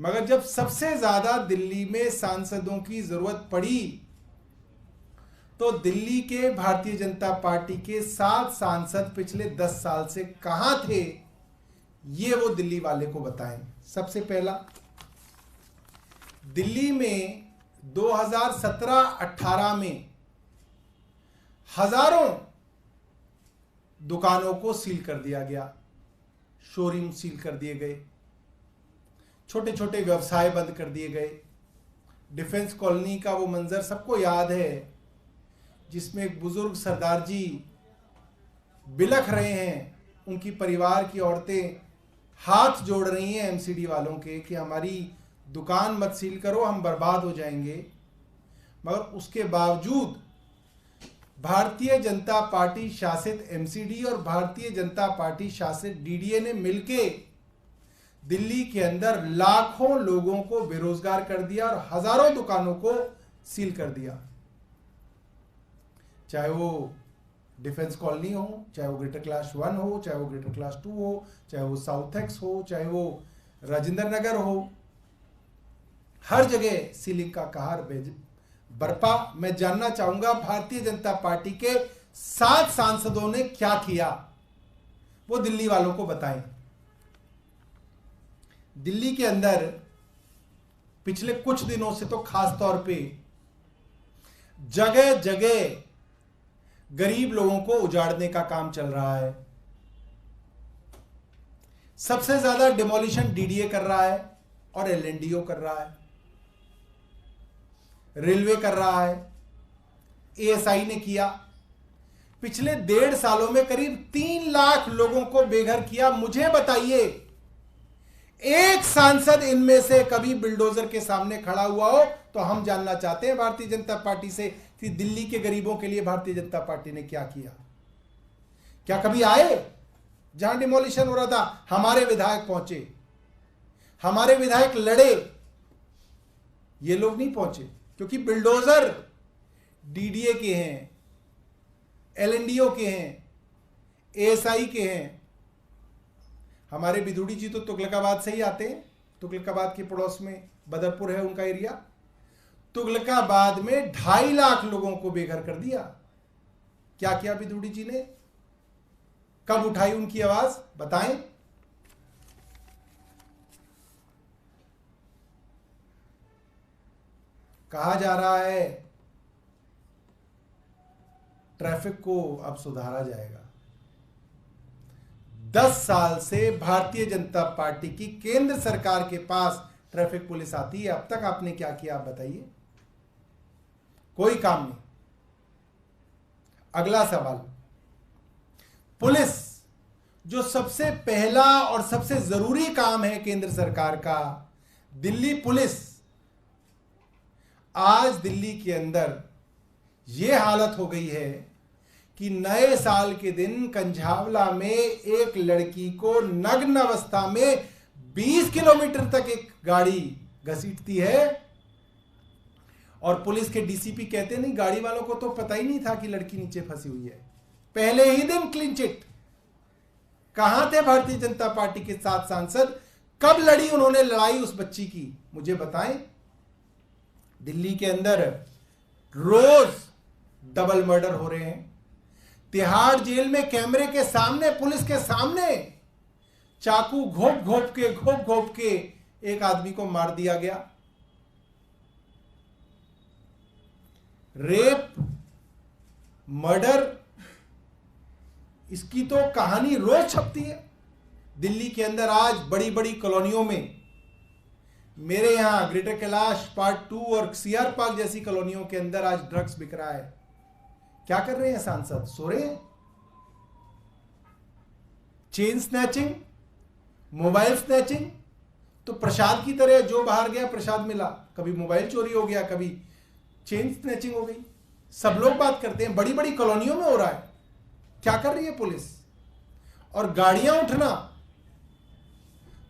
मगर जब सबसे ज्यादा दिल्ली में सांसदों की जरूरत पड़ी तो दिल्ली के भारतीय जनता पार्टी के 7 सांसद पिछले 10 साल से कहां थे, ये वो दिल्ली वाले को बताएं। सबसे पहला, दिल्ली में 2017-18 में हजारों दुकानों को सील कर दिया गया, शोरूम सील कर दिए गए, छोटे छोटे व्यवसाय बंद कर दिए गए। डिफेंस कॉलोनी का वो मंजर सबको याद है, जिसमें एक बुजुर्ग सरदार जी बिलख रहे हैं, उनकी परिवार की औरतें हाथ जोड़ रही हैं एमसीडी वालों के कि हमारी दुकान मत सील करो, हम बर्बाद हो जाएंगे। मगर उसके बावजूद भारतीय जनता पार्टी शासित एमसीडी और भारतीय जनता पार्टी शासित डीडीए ने मिलके दिल्ली के अंदर लाखों लोगों को बेरोजगार कर दिया और हजारों दुकानों को सील कर दिया। चाहे वो डिफेंस कॉलोनी हो, चाहे वो ग्रेटर क्लास 1 हो, चाहे वो ग्रेटर क्लास 2 हो, चाहे वो साउथ एक्स हो, चाहे वो राजेंद्र नगर हो, हर जगह सीलिंग का कहर बरपा। मैं जानना चाहूंगा भारतीय जनता पार्टी के 7 सांसदों ने क्या किया, वो दिल्ली वालों को बताएं। दिल्ली के अंदर पिछले कुछ दिनों से तो खास तौर पे जगह जगह गरीब लोगों को उजाड़ने का काम चल रहा है। सबसे ज्यादा डिमोलिशन डीडीए कर रहा है और एलएनडीओ कर रहा है, रेलवे कर रहा है, एएसआई ने किया। पिछले 1.5 सालों में करीब 3 लाख लोगों को बेघर किया। मुझे बताइए, एक सांसद इनमें से कभी बिल्डोजर के सामने खड़ा हुआ हो तो हम जानना चाहते हैं भारतीय जनता पार्टी से कि दिल्ली के गरीबों के लिए भारतीय जनता पार्टी ने क्या किया। क्या कभी आए जहां डिमोलिशन हो रहा था? हमारे विधायक पहुंचे, हमारे विधायक लड़े, ये लोग नहीं पहुंचे क्योंकि बिल्डोजर डीडीए के हैं, एलएनडीओ के हैं, एएसआई के हैं। हमारे बिधूड़ी जी तो तुगलकाबाद से ही आते हैं, तुगलकाबाद के पड़ोस में बदरपुर है उनका एरिया। तुगलकाबाद में 2.5 लाख लोगों को बेघर कर दिया। क्या किया बिधूड़ी जी ने? कब उठाई उनकी आवाज, बताएं। कहा जा रहा है ट्रैफिक को अब सुधारा जाएगा। 10 साल से भारतीय जनता पार्टी की केंद्र सरकार के पास ट्रैफिक पुलिस आती है, अब तक आपने क्या किया आप बताइए? कोई काम नहीं। अगला सवाल, पुलिस जो सबसे पहला और सबसे जरूरी काम है केंद्र सरकार का, दिल्ली पुलिस, आज दिल्ली के अंदर यह हालत हो गई है कि नए साल के दिन कंझावला में एक लड़की को नग्न अवस्था में 20 किलोमीटर तक एक गाड़ी घसीटती है और पुलिस के डीसीपी कहते नहीं, गाड़ी वालों को तो पता ही नहीं था कि लड़की नीचे फंसी हुई है। पहले ही दिन क्लीन चिट। कहां थे भारतीय जनता पार्टी के 7 सांसद? कब लड़ी उन्होंने लड़ाई उस बच्ची की? मुझे बताएं। दिल्ली के अंदर रोज डबल मर्डर हो रहे हैं। तिहाड़ जेल में कैमरे के सामने, पुलिस के सामने चाकू घोप घोप के एक आदमी को मार दिया गया। रेप, मर्डर, इसकी तो कहानी रोज छपती है। दिल्ली के अंदर आज बड़ी बड़ी कॉलोनियों में, मेरे यहां ग्रेटर कैलाश पार्ट 2 और सीआर पार्क जैसी कॉलोनियों के अंदर आज ड्रग्स बिक रहा है। क्या कर रहे हैं सांसद? सो रहे हैं। चेन स्नैचिंग, मोबाइल स्नैचिंग, तो प्रसाद की तरह जो बाहर गया प्रसाद मिला, कभी मोबाइल चोरी हो गया, कभी चेन स्नैचिंग हो गई। सब लोग बात करते हैं, बड़ी बड़ी कॉलोनियों में हो रहा है। क्या कर रही है पुलिस? और गाड़ियां उठना,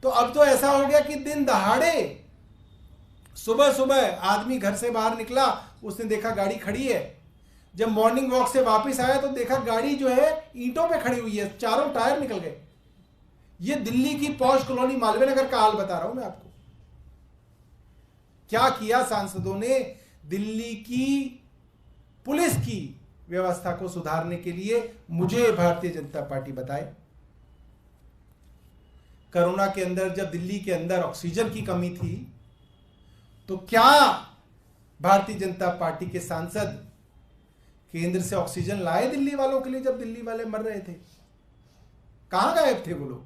तो अब तो ऐसा हो गया कि दिन दहाड़े सुबह सुबह आदमी घर से बाहर निकला, उसने देखा गाड़ी खड़ी है। जब मॉर्निंग वॉक से वापस आया तो देखा गाड़ी जो है ईंटों पे खड़ी हुई है, चारों टायर निकल गए। ये दिल्ली की पॉश कॉलोनी मालवीय नगर का हाल बता रहा हूं मैं आपको। क्या किया सांसदों ने दिल्ली की पुलिस की व्यवस्था को सुधारने के लिए, मुझे भारतीय जनता पार्टी बताए। कोरोना के अंदर जब दिल्ली के अंदर ऑक्सीजन की कमी थी, तो क्या भारतीय जनता पार्टी के सांसद केंद्र से ऑक्सीजन लाए दिल्ली वालों के लिए जब दिल्ली वाले मर रहे थे? कहां गायब थे वो लोग?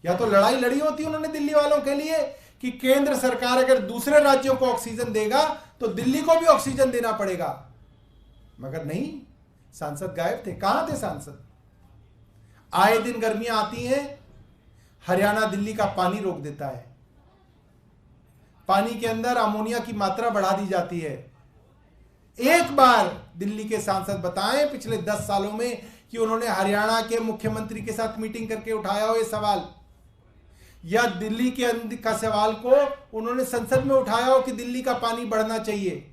या तो लड़ाई लड़ी होती उन्होंने दिल्ली वालों के लिए कि केंद्र सरकार अगर दूसरे राज्यों को ऑक्सीजन देगा तो दिल्ली को भी ऑक्सीजन देना पड़ेगा, मगर नहीं, सांसद गायब थे। कहां थे सांसद? आए दिन गर्मियां आती हैं, हरियाणा दिल्ली का पानी रोक देता है, पानी के अंदर अमोनिया की मात्रा बढ़ा दी जाती है। एक बार दिल्ली के सांसद बताएं पिछले 10 सालों में कि उन्होंने हरियाणा के मुख्यमंत्री के साथ मीटिंग करके उठाया हो ये सवाल, या दिल्ली के अंदर का सवाल को उन्होंने संसद में उठाया हो कि दिल्ली का पानी बढ़ना चाहिए,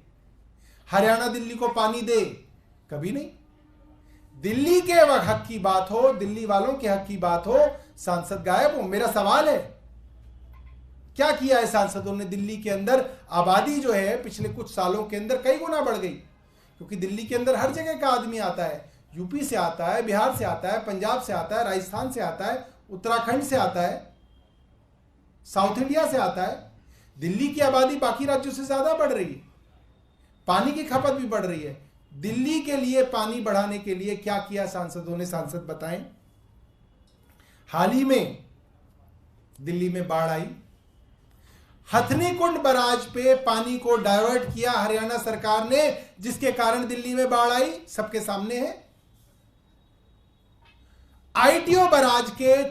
हरियाणा दिल्ली को पानी दे? कभी नहीं। दिल्ली के हक की बात हो, दिल्ली वालों के हक की बात हो, सांसद गायब हो। मेरा सवाल है, क्या किया है सांसदों ने? दिल्ली के अंदर आबादी जो है पिछले कुछ सालों के अंदर कई गुना बढ़ गई, क्योंकि दिल्ली के अंदर हर जगह का आदमी आता है, यूपी से आता है, बिहार से आता है, पंजाब से आता है, राजस्थान से आता है, उत्तराखंड से आता है, साउथ इंडिया से आता है। दिल्ली की आबादी बाकी राज्यों से ज्यादा बढ़ रही है, पानी की खपत भी बढ़ रही है। दिल्ली के लिए पानी बढ़ाने के लिए क्या किया सांसदों ने? सांसद बताएं। हाल ही में दिल्ली में बाढ़ आई, हथनी कुंड बैराज पे पानी को डाइवर्ट किया हरियाणा सरकार ने, जिसके कारण दिल्ली में बाढ़ आई, सबके सामने है। आईटीओ बैराज के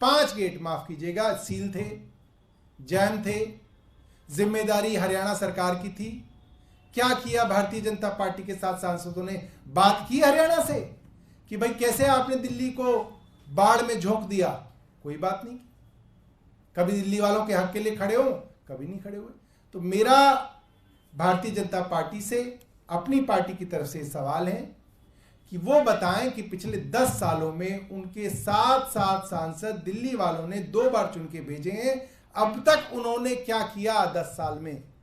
5 गेट माफ कीजिएगा, सील थे, जैम थे, जिम्मेदारी हरियाणा सरकार की थी। क्या किया भारतीय जनता पार्टी के साथ सांसदों ने? बात की हरियाणा से कि भाई कैसे आपने दिल्ली को बाढ़ में झोंक दिया? कोई बात नहीं। कभी दिल्ली वालों के हक के लिए खड़े हो? कभी नहीं खड़े हुए। तो मेरा भारतीय जनता पार्टी से, अपनी पार्टी की तरफ से सवाल है कि वो बताएं कि पिछले 10 सालों में उनके 7 सांसद दिल्ली वालों ने 2 बार चुन के भेजे हैं, अब तक उन्होंने क्या किया 10 साल में?